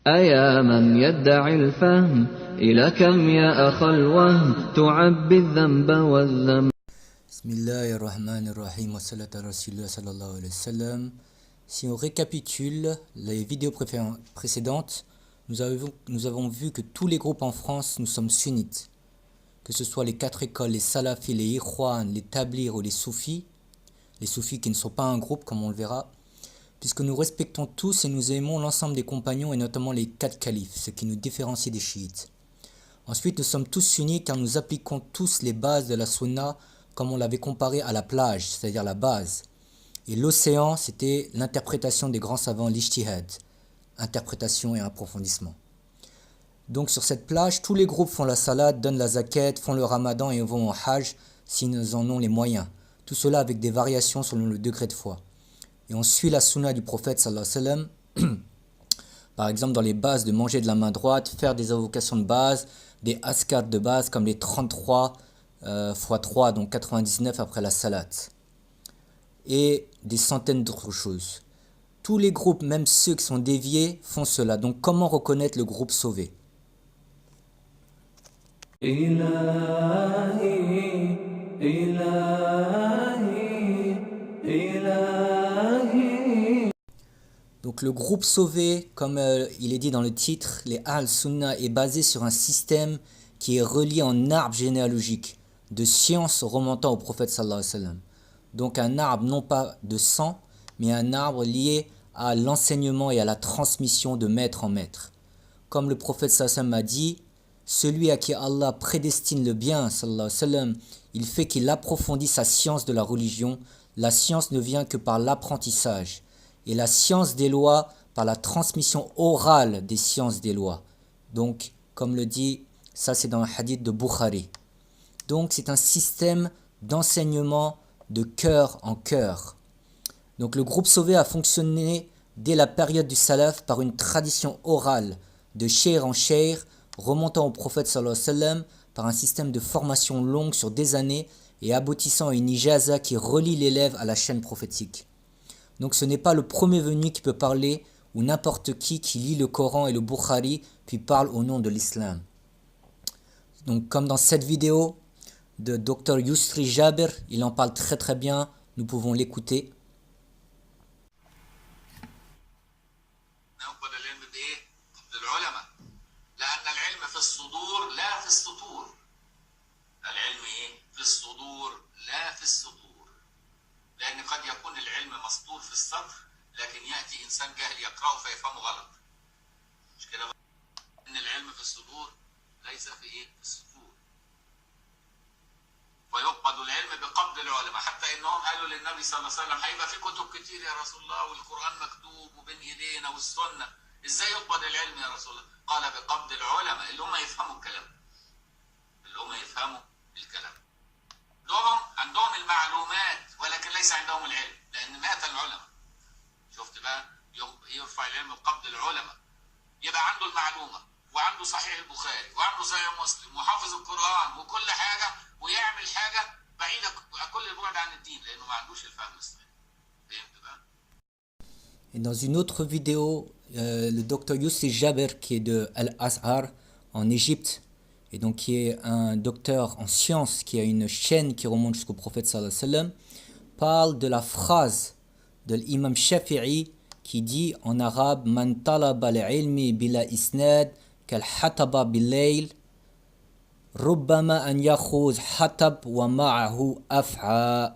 أيا من يدعي الفهم إلى كم يا أخ الوهم تعبي الذنب والذنب. Bismillahirrahmanirrahim wa salatu ala rasulillah sallallahu alayhi wa sallam. Si on récapitule les vidéos précédentes, nous avons vu que tous les groupes en France, nous sommes sunnites. Que ce soit les 4 écoles, les salafis, les ikhwan, les tablirs ou les soufis qui ne sont pas un groupe comme on le verra, puisque nous respectons tous et nous aimons l'ensemble des compagnons et notamment les 4 califes, ce qui nous différencie des chiites. Ensuite, nous sommes tous sunnites car nous appliquons tous les bases de la sunna comme on l'avait comparé à la plage, c'est-à-dire la base. Et l'océan, c'était l'interprétation des grands savants, l'ijtihad, interprétation et approfondissement. Donc sur cette plage, tous les groupes font la salade, donnent la zakat, font le ramadan et vont au hajj s'ils en ont les moyens. Tout cela avec des variations selon le degré de foi. Et on suit la sunna du prophète sallallahu alayhi wa sallam. Par exemple, dans les bases de manger de la main droite, faire des invocations de base, des askar de base comme les 33 x 3, donc 99 après la salat. Et des centaines d'autres choses. Tous les groupes, même ceux qui sont déviés, font cela. Donc comment reconnaître le groupe sauvé ? Donc le groupe sauvé, comme il est dit dans le titre, les Al-Sunnah, est basé sur un système qui est relié en arbre généalogique de science remontant au prophète sallallahu alayhi wa sallam. Donc un arbre non pas de sang, mais un arbre lié à l'enseignement et à la transmission de maître en maître. Comme le prophète sallallahu alayhi wa sallam a dit, celui à qui Allah prédestine le bien, sallallahu alayhi wa sallam, il fait qu'il approfondit sa science de la religion. La science ne vient que par l'apprentissage. Et la science des lois par la transmission orale des sciences des lois. Donc, comme le dit, ça c'est dans le hadith de Bukhari. Donc, c'est un système d'enseignement de cœur en cœur. Donc, le groupe sauvé a fonctionné dès la période du salaf par une tradition orale de cheikh en cheikh, remontant au prophète sallallahu alayhi wa sallam par un système de formation longue sur des années et aboutissant à une ijaza qui relie l'élève à la chaîne prophétique. Donc ce n'est pas le premier venu qui peut parler ou n'importe qui lit le Coran et le Bukhari puis parle au nom de l'islam. Donc comme dans cette vidéo de Dr Yusri Jabir, il en parle très très bien, nous pouvons l'écouter. لأن قد يكون العلم مسطور في السطر لكن يأتي إنسان جاهل يقرأه فيفهمه غلط. مش كده بقى؟ إن العلم في الصدور ليس في إيه؟ في السطور. ويقبض العلم بقبض العلماء حتى إنهم قالوا للنبي صلى الله عليه وسلم هيبقى في كتب كتير يا رسول الله والقرآن مكتوب وبين إيدينا والسنة. إزاي يقبض العلم يا رسول الله؟ قال بقبض العلماء اللي هم يفهموا الكلام. اللي هم يفهموا الكلام. عندهم المعلومات ولكن ليس عندهم العلم لان مات العلماء. شفت بقى يرفع العلم بقبض العلماء. يبقى عنده المعلومه وعنده صحيح البخاري وعنده صحيح مسلم وحافظ القران وكل حاجه ويعمل حاجه بعيده كل البعد عن الدين لانه ما عندوش الفهم الصحيح. فهمت بقى؟ Et dans une autre vidéo, le docteur Yusri Jabir qui est de Al-Azhar en Égypte, et donc qui est un docteur en sciences, qui a une chaîne qui remonte jusqu'au prophète sallallahu alayhi wa sallam, parle de la phrase de l'imam Shafi'i qui dit en arabe « Man talaba al-ilmi bila isnad kal hataba bil-layl rubbama an yakhuz hatab wa ma'ahu af'a »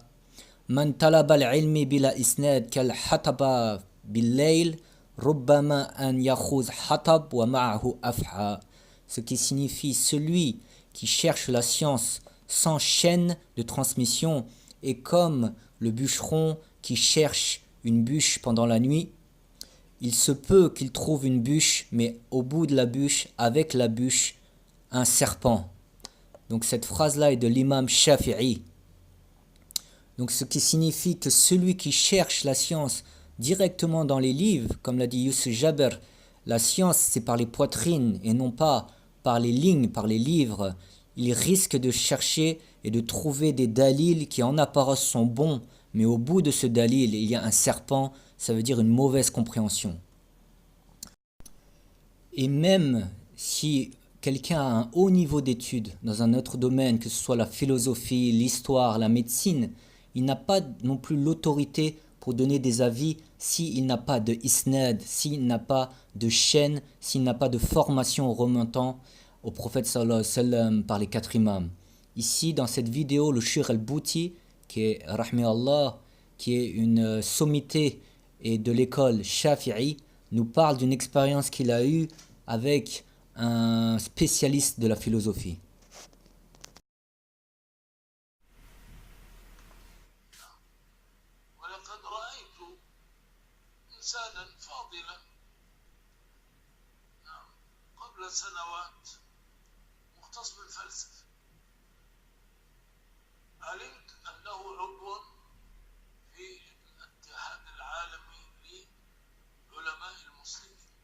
Man talaba al-ilmi bila isnad kal hataba bil-layl rubbama an yakhuz hatab wa ma'ahu af'a. Ce qui signifie celui qui cherche la science sans chaîne de transmission est comme le bûcheron qui cherche une bûche pendant la nuit. Il se peut qu'il trouve une bûche, mais au bout de la bûche, avec la bûche, un serpent. Donc cette phrase-là est de l'imam Shafi'i. Donc ce qui signifie que celui qui cherche la science directement dans les livres, comme l'a dit Yusri Jabir, la science c'est par les poitrines et non pas par les lignes, par les livres, il risque de chercher et de trouver des dalils qui en apparence sont bons, mais au bout de ce dalil, il y a un serpent, ça veut dire une mauvaise compréhension. Et même si quelqu'un a un haut niveau d'études dans un autre domaine, que ce soit la philosophie, l'histoire, la médecine, il n'a pas non plus l'autorité pour donner des avis s'il n'a pas de isnad, s'il n'a pas de chaîne, s'il n'a pas de formation remontant au prophète sallallahu alayhi wa sallam par les 4 imams. Ici, dans cette vidéo, le Cheikh al-Bouti, qui est, rahmi Allah, qui est une sommité et de l'école Shafi'i, nous parle d'une expérience qu'il a eue avec un spécialiste de la philosophie. ولقد رأيت إنسانا فاضلا قبل سنوات مختص بالفلسفة علمت أنه عضو في الاتحاد العالمي لعلماء المسلمين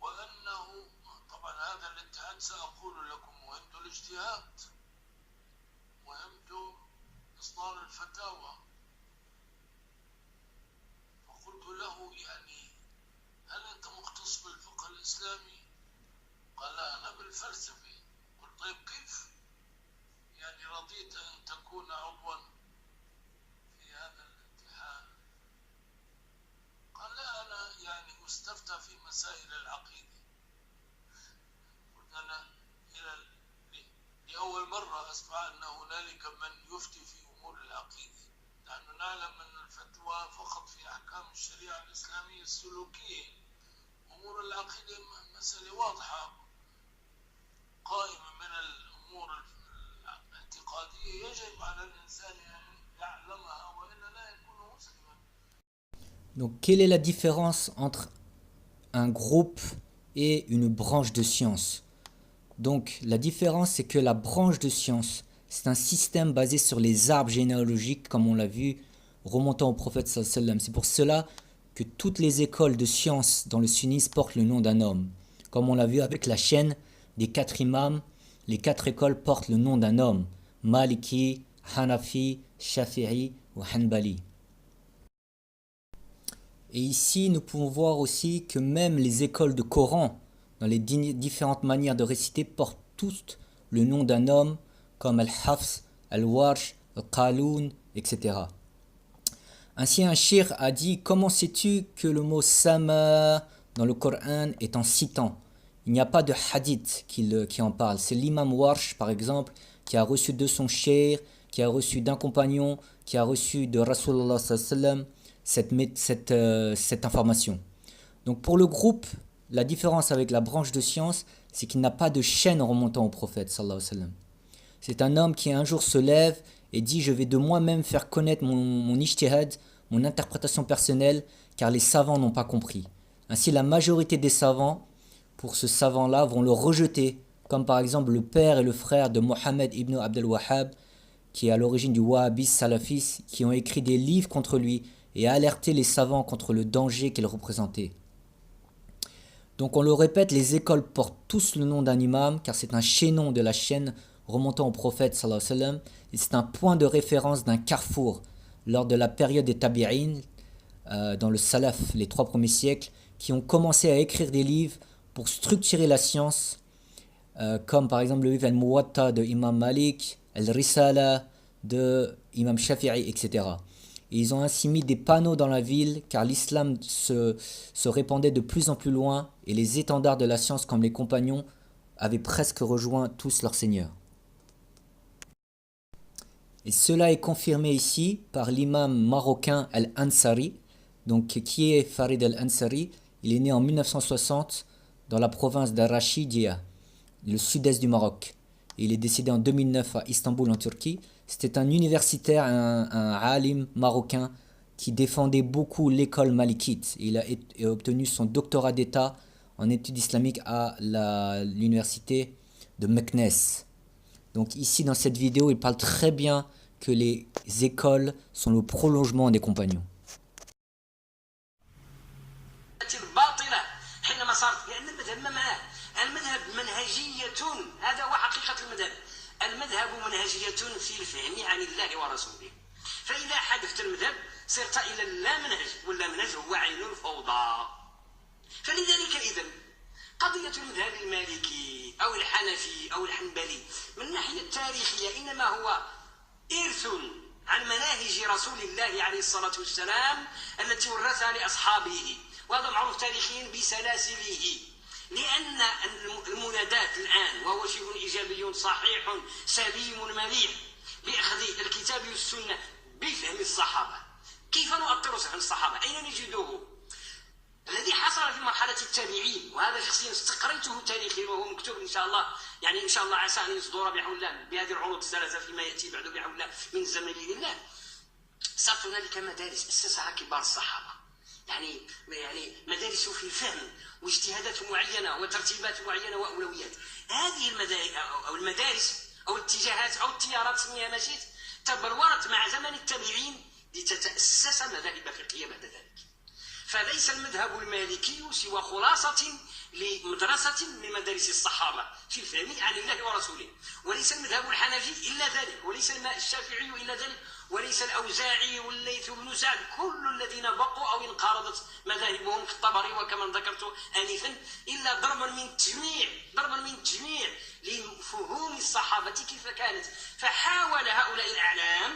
وأنه طبعا هذا الاتحاد سأقول لكم مهمته الاجتهاد مهمته إصدار الفتاوى فقلت له يعني هل أنت مختص بالفقه الإسلامي؟ قال لا أنا بالفلسفي. قلت طيب كيف يعني رضيت أن تكون عضوا في هذا الاتحاد؟ قال لا أنا يعني مستفتى في مسائل العقيدة. قلت أنا لأول مرة أسمع أن هنالك من يفتي في أمور العقيدة. نحن نعلم أن الفتوى فقط في أحكام الشريعة الإسلامية السلوكية. أمور العقيدة مسألة واضحة قائمة من الأمور الاعتقادية يجب على الإنسان أن يعلمها وإلا لا يكون مسلما. Donc, quelle est la différence entre un groupe et une branche de science? Donc, la différence, c'est que la branche de science, c'est un système basé sur les arbres généalogiques, comme on l'a vu, remontant au prophète sallallahu alayhi wa sallam. C'est pour cela que toutes les écoles de sciences dans le sunnisme portent le nom d'un homme. Comme on l'a vu avec la chaîne des 4 imams, les 4 écoles portent le nom d'un homme. Maliki, Hanafi, Shafi'i ou Hanbali. Et ici, nous pouvons voir aussi que même les écoles de Coran, dans les différentes manières de réciter, portent toutes le nom d'un homme, comme Al-Hafs, Al-Warsh, Al-Qaloun, etc. Ainsi, un shir a dit: comment sais-tu que le mot Sama dans le Coran est en 6 temps? Il n'y a pas de hadith qui en parle. C'est l'imam Warsh, par exemple, qui a reçu de son shir, qui a reçu d'un compagnon, qui a reçu de Rasulullah sallallahu alayhi wa sallam cette information. Donc pour le groupe, la différence avec la branche de science, c'est qu'il n'a pas de chaîne remontant au prophète sallallahu alayhi wa sallam. C'est un homme qui un jour se lève et dit: je vais de moi-même faire connaître mon ijtihad, mon interprétation personnelle, car les savants n'ont pas compris. Ainsi, la majorité des savants, pour ce savant-là, vont le rejeter, comme par exemple le père et le frère de Mohammed ibn Abdel Wahhab, qui est à l'origine du wahhabisme salafiste, qui ont écrit des livres contre lui et alerté les savants contre le danger qu'il représentait. Donc on le répète, les écoles portent tous le nom d'un imam, car c'est un chaînon de la chaîne remontant au prophète sallallahu alayhi wa sallam, et c'est un point de référence d'un carrefour lors de la période des tabi'in, dans le salaf, les 3 premiers siècles, qui ont commencé à écrire des livres pour structurer la science, comme par exemple le livre Al-Muwatta de Imam Malik, Al-Risala de Imam Shafi'i, etc. Et ils ont ainsi mis des panneaux dans la ville, car l'islam se répandait de plus en plus loin, et les étendards de la science, comme les compagnons, avaient presque rejoint tous leur Seigneur. Et cela est confirmé ici par l'imam marocain Al-Ansari. Donc, qui est Farid Al-Ansari? Il est né en 1960 dans la province d'Ar-Rashidiyya, le sud-est du Maroc. Et il est décédé en 2009 à Istanbul en Turquie. C'était un universitaire, un alim marocain qui défendait beaucoup l'école malikite. Il a obtenu son doctorat d'état en études islamiques à l'université de Meknès. Donc ici dans cette vidéo, il parle très bien que les écoles sont le prolongement des compagnons. المذهب منهجية في الفهم عن الله ورسوله فإذا حدثت المذهب صرت إلى اللا منهج واللا منهج هو عين الفوضى فلذلك إذن أو الحنفي أو الحنبلي من الناحية التاريخية إنما هو إرث عن مناهج رسول الله عليه الصلاة والسلام التي ورثها لأصحابه، وهذا معروف تاريخيا بسلاسله. لأن المنادات الآن وهو شيء إيجابي صحيح سليم مليح بأخذ الكتاب والسنة بفهم الصحابة. كيف نؤطر فهم الصحابة؟ أين نجده؟ الذي حصل في مرحلة التابعين، وهذا شخصيا استقريته تاريخيا وهو مكتوب إن شاء الله، يعني إن شاء الله عسى أن يصدر بحول الله بهذه العروض الثلاثة فيما يأتي بعد بحول الله من الزمن لله. صارت هنالك مدارس أسسها كبار الصحابة، يعني مدارس في الفهم واجتهادات معينة وترتيبات معينة وأولويات. هذه المدارس أو الاتجاهات أو التيارات سميها ما شئت تبلورت مع زمن التابعين لتتأسس مذاهب فقهية بعد ذلك. فليس المذهب المالكي سوى خلاصة لمدرسة من مدارس الصحابة في الفهم عن الله ورسوله، وليس المذهب الحنفي إلا ذلك، وليس الشافعي إلا ذلك، وليس الأوزاعي والليث بن سعد، كل الذين بقوا أو انقرضت مذاهبهم كالطبري وكما ذكرت آنفا، إلا ضربا من التجميع لفهوم الصحابة كيف كانت. فحاول هؤلاء الأعلام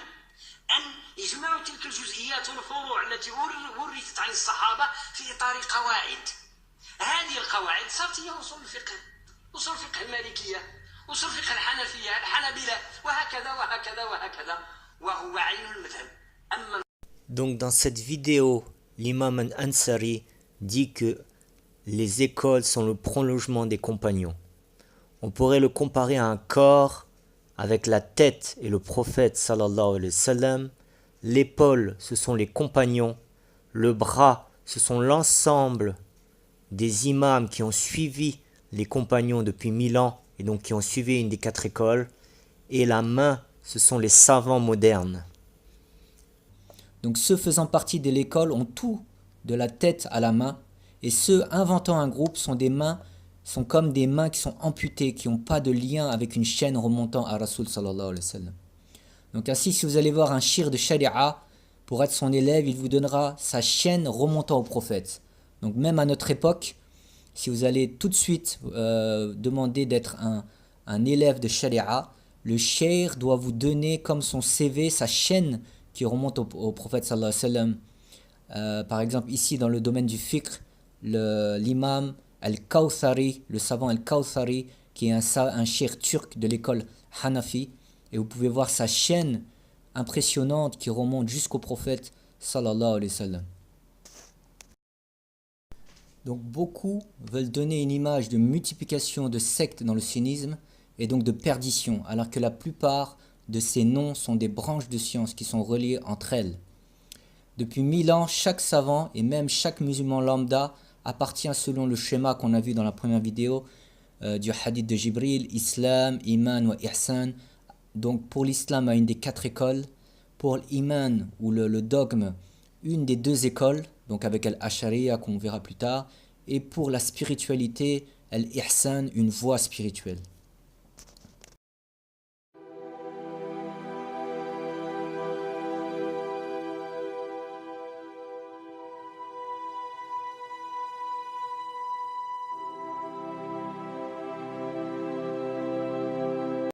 أن يجمعوا تلك الجزئيات والفروع التي ورثت عن الصحابة في إطار قواعد. هذه القواعد صارت هي أصول الفقه، أصول فقه المالكية، أصول فقه الحنفية، الحنابلة، وهكذا وهكذا وهكذا، وهو عين المذهب. أما Donc dans cette vidéo, l'imam Al-Ansari dit que les écoles sont le prolongement des compagnons. On pourrait le comparer à un corps avec la tête et le prophète sallallahu alayhi wa sallam, l'épaule ce sont les compagnons, le bras ce sont l'ensemble des imams qui ont suivi les compagnons depuis 1000 ans et donc qui ont suivi une des 4 écoles, et la main ce sont les savants modernes. Donc ceux faisant partie de l'école ont tout, de la tête à la main, et ceux inventant un groupe sont comme des mains qui sont amputées, qui n'ont pas de lien avec une chaîne remontant à Rasoul sallallahu alayhi wa sallam. Donc ainsi, si vous allez voir un shir de sharia, pour être son élève, il vous donnera sa chaîne remontant au prophète. Donc même à notre époque, si vous allez tout de suite demander d'être un élève de sharia, le cheikh doit vous donner comme son CV sa chaîne qui remonte au prophète sallallahu alayhi wa sallam. Par exemple ici dans le domaine du fiqh, l'imam Al-Kawthari, le savant Al-Kawthari, qui est un cheikh turc de l'école Hanafi, et vous pouvez voir sa chaîne impressionnante qui remonte jusqu'au prophète sallallahu alayhi wa sallam. Donc beaucoup veulent donner une image de multiplication de sectes dans le sunnisme et donc de perdition, alors que la plupart de ces noms sont des branches de science qui sont reliées entre elles. Depuis 1000 ans, chaque savant et même chaque musulman lambda appartient selon le schéma qu'on a vu dans la première vidéo du hadith de Jibril, Islam, Iman ou Ihsan. Donc pour l'islam à une des 4 écoles, pour l'iman ou le dogme, une des 2 écoles, donc avec Al-Ashariya qu'on verra plus tard, et pour la spiritualité, Al-Ihsan, une voie spirituelle.